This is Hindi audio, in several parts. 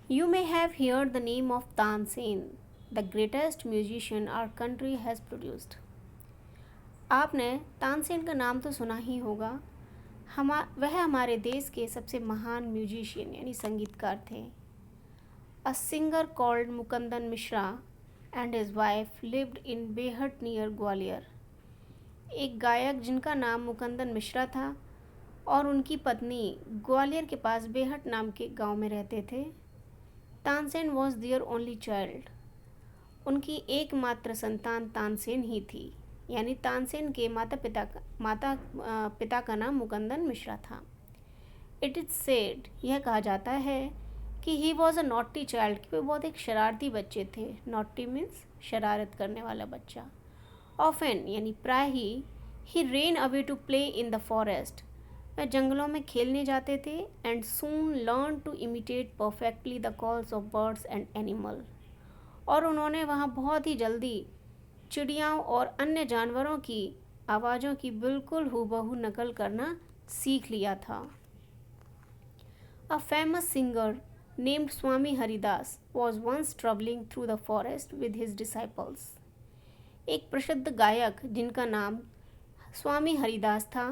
You may have heard the name of Tansen, the greatest musician our country has produced. आपने तानसेन का नाम तो सुना ही होगा। वह हमारे देश के सबसे महान म्यूजिशियन यानी संगीतकार थे। A singer called Mukundan Mishra and his wife lived in Behut near Gwalior. एक गायक जिनका नाम मुकंदन मिश्रा था और उनकी पत्नी ग्वालियर के पास बेहट नाम के गांव में रहते थे। Tansen was their only child. उनकी एकमात्र संतान तानसेन ही थी, यानी तानसेन के माता पिता का नाम मुकंदन मिश्रा था। इट इज़ सेड, यह कहा जाता है कि he was a naughty child, कि वे बहुत एक शरारती बच्चे थे। नॉटी मीन्स शरारत करने वाला बच्चा। ऑफन यानी प्राय ही ran away to play in the forest, वह जंगलों में खेलने जाते थे। And soon learn to imitate perfectly the calls of birds and animal, और उन्होंने वहाँ बहुत ही जल्दी चिड़ियाओं और अन्य जानवरों की आवाज़ों की बिल्कुल हूबहू नकल करना सीख लिया था। A famous singer named Swami Haridas was once travelling through the forest with his disciples. एक प्रसिद्ध गायक जिनका नाम स्वामी हरिदास था,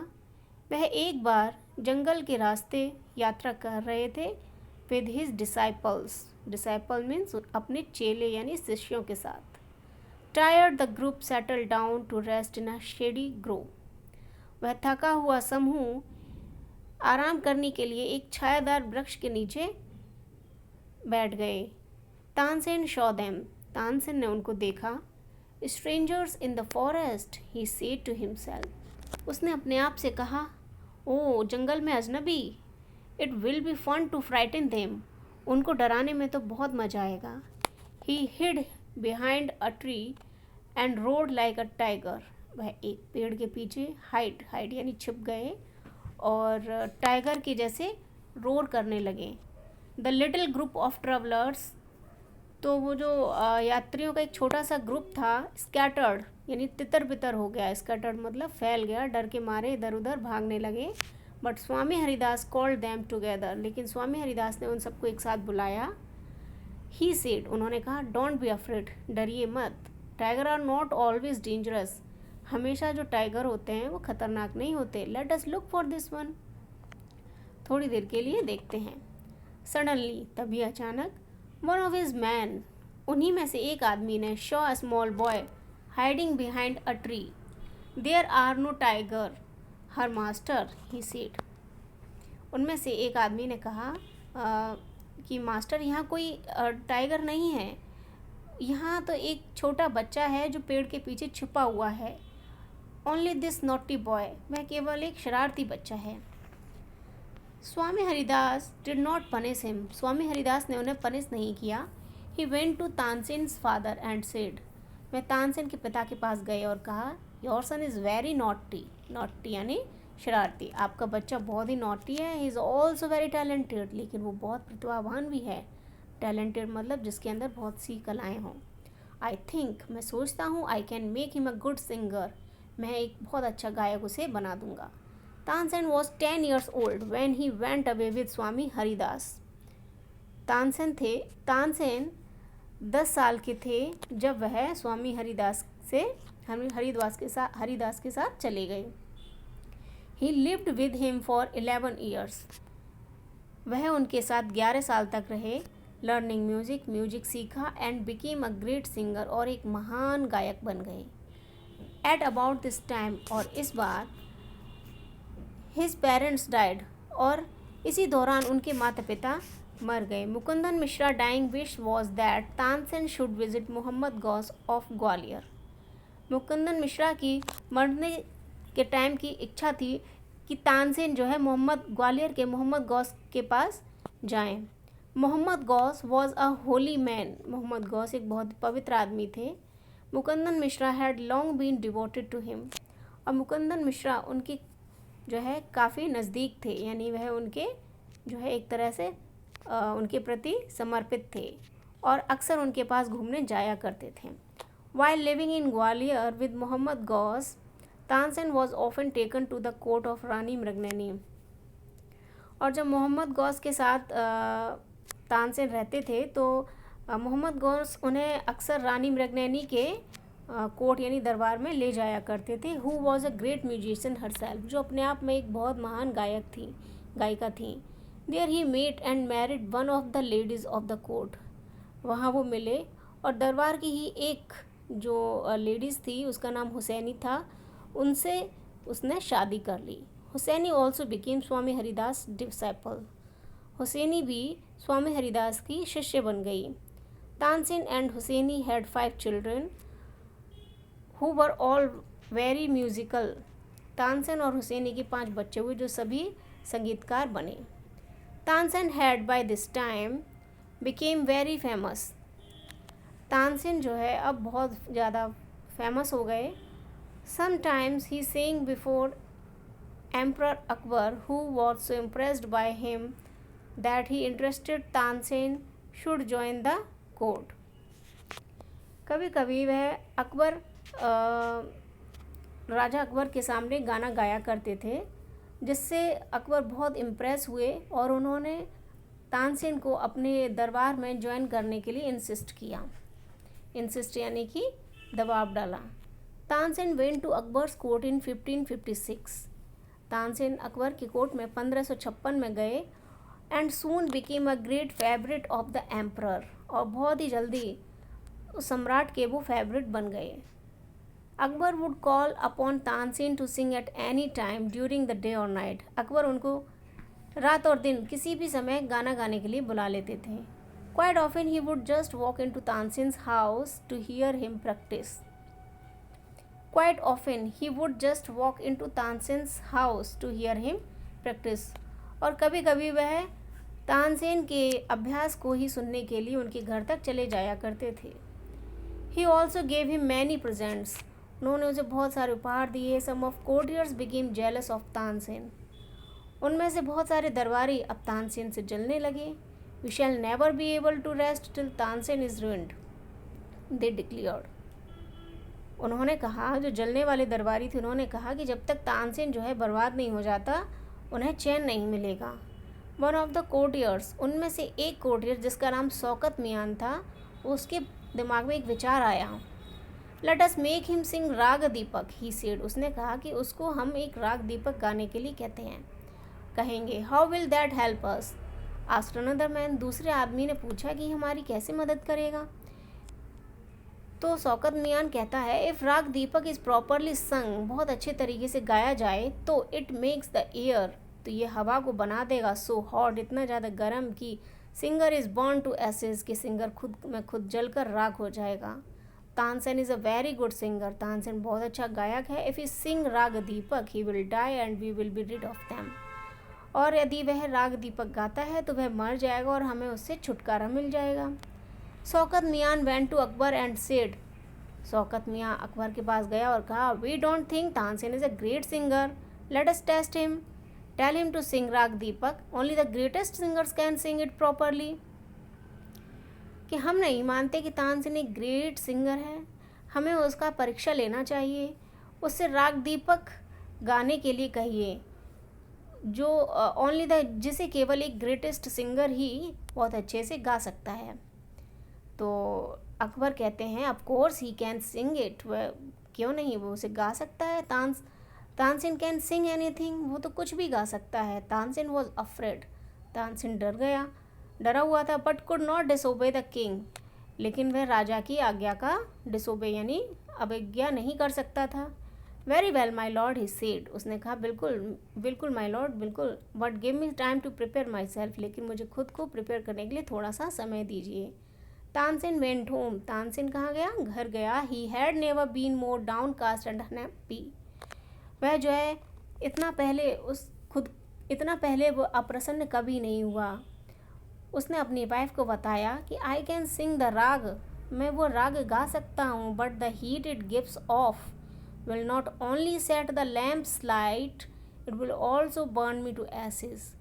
वह एक बार जंगल के रास्ते यात्रा कर रहे थे with his disciples. Disciple means अपने चेले यानी शिष्यों के साथ। Tired the group settle down to rest in a shady grove. वह थका हुआ समूह आराम करने के लिए एक छायादार वृक्ष के नीचे बैठ गए। तानसेन शॉ देम, तानसेन ने उनको देखा। Strangers in the forest, he said to himself, उसने अपने आप से कहा, ओ जंगल में अजनबी। It will be fun to frighten them, उनको डराने में तो बहुत मज़ा आएगा। He hid behind a tree and roared like a tiger, वह एक पेड़ के पीछे हाइड यानी छिप गए और टाइगर के जैसे रोर करने लगे। The little group of travellers, तो वो जो यात्रियों का एक छोटा सा ग्रुप था, स्कैटर्ड यानी तितर बितर हो गया। स्कैटर्ड मतलब फैल गया, डर के मारे इधर उधर भागने लगे। But Swami Haridas called them together, लेकिन स्वामी हरिदास ने उन सबको एक साथ बुलाया। ही सेड, उन्होंने कहा, डोंट बी अफ्रेड, डरिए मत। Tigers are not always dangerous, हमेशा जो टाइगर होते हैं वो खतरनाक नहीं होते। Let us look for this one, थोड़ी देर के लिए देखते हैं। सडनली, तभी अचानक, वन ऑफ हिज मैन, उन्हीं में से एक आदमी ने, saw a small boy hiding behind a tree. There are no tiger here master, he said. उनमें से एक आदमी ने कहा कि मास्टर, यहाँ कोई टाइगर नहीं है, यहाँ तो एक छोटा बच्चा है जो पेड़ के पीछे छुपा हुआ है। ओनली दिस नॉटी बॉय, वह केवल एक शरारती बच्चा है। Swami Haridas did not punish him, Swami Haridas ने उन्हें पनिश नहीं किया। He went to Tansen's father and said, वह तानसेन के पिता के पास गए और कहा, your son is very naughty, naughty यानी शरारती, आपका बच्चा बहुत ही नॉटी है। He is also very talented, लेकिन वो बहुत प्रतिभावान भी है। टैलेंटेड मतलब जिसके अंदर बहुत सी कलाएँ हों। आई थिंक, मैं सोचता हूँ, I can make him a good singer, मैं एक बहुत अच्छा गायक उसे बना दूंगा। Tansen was 10 years old when he went away with स्वामी हरिदास। तानसेन 10 साल के थे जब वह स्वामी हरिदास के साथ चले गए। ही lived with him for 11 years, वह उनके साथ 11 साल तक रहे। लर्निंग म्यूजिक सीखा and became a great singer, और एक महान गायक बन गए। एट अबाउट दिस टाइम, और इस बार, हिज पेरेंट्स डाइड, और इसी दौरान उनके माता पिता मर गए। Mukundan Mishra dying wish was that Tansen should visit Mohammed Ghaus of Gwalior. Mukundan Mishra की मरने के टाइम की इच्छा थी कि तानसेन जो है ग्वालियर के मोहम्मद गौस के पास जाएं। Mohammed Ghaus was a holy man, Mohammed Ghaus एक बहुत पवित्र आदमी थे। Mukundan Mishra had long been devoted to him, और मुकुंदन मिश्रा उनकी जो है काफ़ी नज़दीक थे, यानी वह उनके जो है एक तरह से उनके प्रति समर्पित थे और अक्सर उनके पास घूमने जाया करते थे। While living in Gwalior with Mohammad Ghaus, Tansen was often taken to the court of Rani Mrignayani. और जब मोहम्मद गौस के साथ तानसेन रहते थे तो मोहम्मद गौस उन्हें अक्सर रानी मृगनयनी के कोर्ट यानी दरबार में ले जाया करते थे। Who was a great musician herself, जो अपने आप में एक बहुत महान गायिका थी। There he met and married one of the ladies of the court, वहाँ वो मिले और दरबार की ही एक जो लेडीज़ थी उसका नाम हुसैनी था, उनसे उसने शादी कर ली। Husaini also became Swami Haridas disciple, Husaini भी स्वामी हरिदास की शिष्य बन गई। Tansen and Husaini had 5 children who were all very musical. Tansen और हुसैनी के 5 बच्चे हुए जो सभी संगीतकार बने। Tansen had by this time became very famous, Tansen जो है अब बहुत ज़्यादा फेमस हो गए। Sometimes he sang before Emperor Akbar, who was so impressed by him that he interested Tansen should join the court. कभी कभी वह अकबर राजा अकबर के सामने गाना गाया करते थे, जिससे अकबर बहुत इम्प्रेस हुए और उन्होंने तानसेन को अपने दरबार में ज्वाइन करने के लिए इंसिस्ट यानी कि दबाव डाला। Tansen went to Akbar's court in 1556, Tansen Akbar की कोर्ट में 1556 में गए। And soon became a great favourite of the emperor, और बहुत ही जल्दी सम्राट के वो फेवरेट बन गए। Akbar would call upon Tansen to sing at any time during the day और नाइट, अकबर उनको रात और दिन किसी भी समय गाना गाने के लिए बुला लेते थे। Quite often he would just walk in to Tansen's house to hear him practise, quite often he would just walk in to Tansen's house to hear him practise, और कभी कभी वह तानसेन के अभ्यास को ही सुनने के लिए उनके घर तक चले जाया करते थे। He also gave him many presents, उन्होंने उसे बहुत सारे उपहार दिए। Some of courtiers became jealous of Tansen, उनमें से बहुत सारे दरबारी अब तानसेन से जलने लगे। We shall never be able to rest till Tansen is ruined, they declared, उन्होंने कहा, जो जलने वाले दरबारी थे उन्होंने कहा कि जब तक तानसेन जो है बर्बाद नहीं हो जाता उन्हें चैन नहीं मिलेगा। वन ऑफ द कोर्टियर्स, उनमें से एक कोर्टियर जिसका नाम शौकत मियान था, उसके दिमाग में एक विचार आया। लेट अस मेक हिम सिंग राग दीपक, ही सेड, उसने कहा कि उसको हम एक राग दीपक गाने के लिए कहेंगे। How will that help us, asked another man, दूसरे आदमी ने पूछा कि हमारी कैसे मदद करेगा। तो शौकत मियान कहता है, इफ़ राग दीपक इज़ प्रॉपरली संग, बहुत अच्छे तरीके से गाया जाए तो इट मेक्स द एयर, तो ये हवा को बना देगा, सो हॉट, इतना ज़्यादा गर्म कि singer is born to ashes, कि सिंगर खुद में खुद जलकर राख हो जाएगा। Tansen is a very good singer, Tansen बहुत अच्छा गायक है। If he sing raag Deepak he will die and we will be rid of them, और यदि वह राग दीपक गाता है तो वह मर जाएगा और हमें उससे छुटकारा मिल जाएगा। Shaukat Mian went to Akbar and said, Shaukat Miyan Akbar के पास गया और कहा, we don't think Tansen is a great singer, let us test him, tell him to sing raag Deepak, only the greatest singers can sing it properly, कि हम नहीं मानते कि तानसेन एक ग्रेट सिंगर है, हमें उसका परीक्षा लेना चाहिए, उससे राग दीपक गाने के लिए कहिए, जो ओनली द, जिसे केवल एक ग्रेटेस्ट सिंगर ही बहुत अच्छे से गा सकता है। तो अकबर कहते हैं, of course he can sing it, वह क्यों नहीं, वो उसे गा सकता है। तानसेन कैन सिंग एनीथिंग, वो तो कुछ भी गा सकता है। तानसेन वॉज अफ्रेड, तानसेन डरा हुआ था, but could not disobey the king, लेकिन वह राजा की आज्ञा का डिसोबे यानी अवज्ञा नहीं कर सकता था। Very well my lord, he said, उसने कहा, बिल्कुल माई लॉर्ड, बिल्कुल, but give me time to prepare myself, लेकिन मुझे खुद को प्रिपेयर करने के लिए थोड़ा सा समय दीजिए। तानसेन वेंट होम, तानसेन कहाँ गया, घर गया। He had never been more downcast and unhappy, वह जो है इतना पहले वो अप्रसन्न कभी नहीं हुआ। उसने अपनी वाइफ को बताया कि आई कैन सिंग द राग, मैं वो राग गा सकता हूँ, but the heat it gives off will not only set the lamps light, it will also burn me to ashes,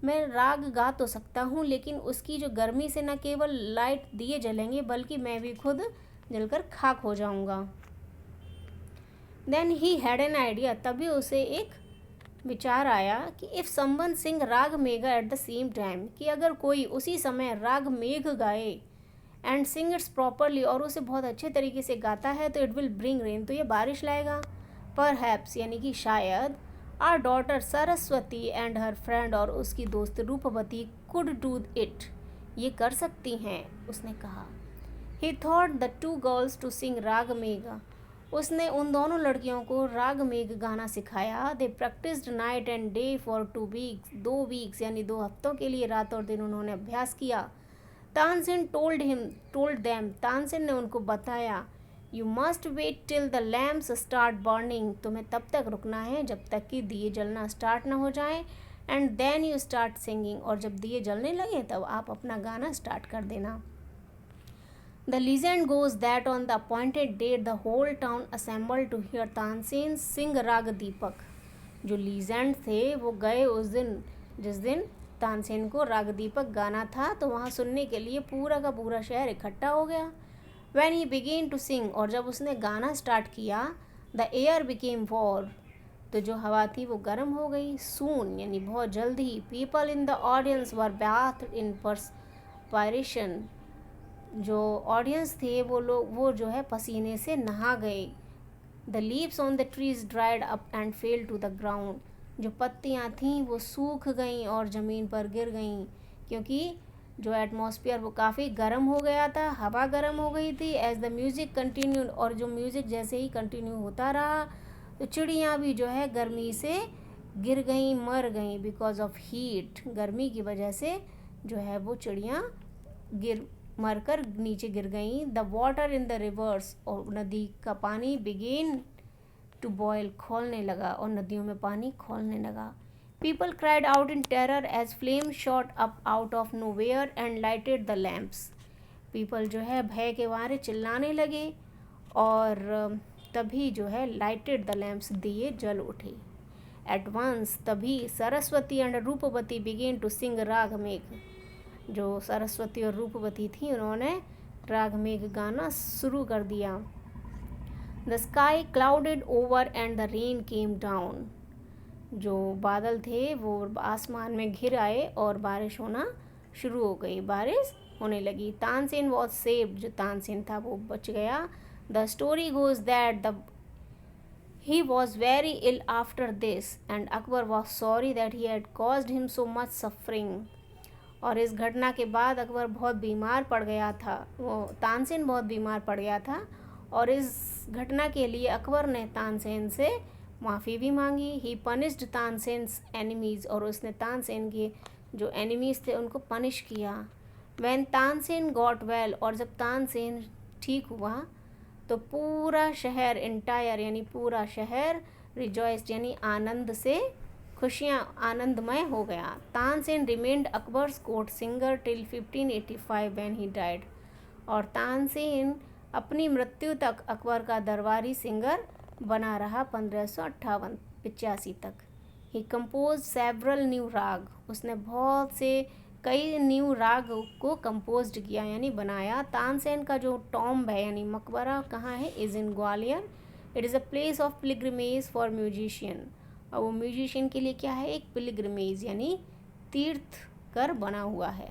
मैं राग गा तो सकता हूँ लेकिन उसकी जो गर्मी से न केवल लाइट दिए जलेंगे बल्कि मैं भी खुद जलकर खाक हो जाऊँगा। Then he had an idea, तभी उसे एक विचार आया कि if someone Singh raga Megha at the same time, कि अगर कोई उसी समय राग मेघ गाए एंड सिंग इट्स प्रॉपरली, और उसे बहुत अच्छे तरीके से गाता है, तो इट विल ब्रिंग रेन, तो ये बारिश लाएगा। परहैप्स यानी कि शायद our daughter Saraswati and her friend, और उसकी दोस्त रूपवती कुड डू इट, ये कर सकती हैं, उसने कहा। He taught the two girls to sing raga Megha, उसने उन दोनों लड़कियों को राग मेघ गाना सिखाया। They practised night and day for 2 weeks, 2 weeks यानी 2 हफ्तों के लिए रात और दिन उन्होंने अभ्यास किया। तानसेन टोल्ड देम, तानसेन ने उनको बताया, you must wait till the lamps start burning, तुम्हें तब तक रुकना है जब तक कि दिए जलना स्टार्ट ना हो जाए, and then you start singing, और जब दिए जलने लगे तब आप अपना गाना स्टार्ट कर देना। The legend goes that on the appointed date the whole town assembled to hear Tansen सिंग राग दीपक। जो लीजेंड थे वो गए उस दिन, जिस दिन तानसेन को राग दीपक गाना था, तो वहाँ सुनने के लिए पूरा का पूरा शहर इकट्ठा हो गया। When he began to sing, और जब उसने गाना स्टार्ट किया, the air became warm, तो जो हवा थी वो गर्म हो गई। Soon यानी बहुत जल्द ही, people in the audience were bathed in perspiration, जो ऑडियंस थे वो जो है पसीने से नहा गए। The leaves on the trees dried up and fell to the ground, जो पत्तियाँ थीं वो सूख गईं और ज़मीन पर गिर गईं, क्योंकि जो एटमॉस्फेयर वो काफ़ी गर्म हो गया था, हवा गर्म हो गई थी। एज द म्यूज़िक कंटिन्यूड, और जो म्यूज़िक जैसे ही कंटिन्यू होता रहा, तो चिड़ियाँ भी जो है गर्मी से गिर गईं, मर गईं, बिकॉज ऑफ हीट, गर्मी की वजह से जो है वो चिड़ियाँ मरकर नीचे गिर गईं। The water in the reverse, और नदी का पानी बिगेन टू बॉयल, खोलने लगा, और नदियों में पानी खोलने लगा। People cried out in terror as flame shot up out of nowhere and lighted the lamps, people जो है भय के मारे चिल्लाने लगे, और तभी जो है लाइटेड द लैम्प्स, दिए जल उठे। एट वंस, तभी Saraswati and Roopvati began to sing raag Megh, जो सरस्वती और रूपवती थी उन्होंने राग मेघ गाना शुरू कर दिया। The sky clouded over and the rain came down, जो बादल थे वो आसमान में घिर आए और बारिश होना शुरू हो गई, बारिश होने लगी। तानसेन वॉज सेव्ड, जो तानसेन था वो बच गया। The story goes that he was very ill after this and Akbar was sorry that he had caused him so much suffering, और इस घटना के बाद अकबर बहुत बीमार पड़ गया था, वो तानसेन बहुत बीमार पड़ गया था, और इस घटना के लिए अकबर ने तानसेन से माफ़ी भी मांगी। ही पनिश्ड तानसेन्स एनिमीज़, और उसने तानसेन के जो एनिमीज़ थे उनको पनिश किया। व्हेन तानसेन गॉट वेल, और जब तानसेन ठीक हुआ, तो पूरा शहर इंटायर यानी पूरा शहर रिजॉइस्ड यानी आनंद से खुशियाँ आनंदमय हो गया। Tansen remained Akbar's court singer till 1585 when he died, और तानसेन अपनी मृत्यु तक अकबर का दरबारी सिंगर बना रहा 1585 तक। ही कंपोज सेवरल न्यू राग, उसने बहुत से कई न्यू राग को कंपोज किया यानी बनाया। तानसेन का जो टॉम्ब है यानी मकबरा कहाँ है, is in Gwalior. It is a place of pilgrimage for musician, और वो म्यूजिशियन के लिए क्या है, एक पिलग्रिमेज यानी तीर्थ कर बना हुआ है।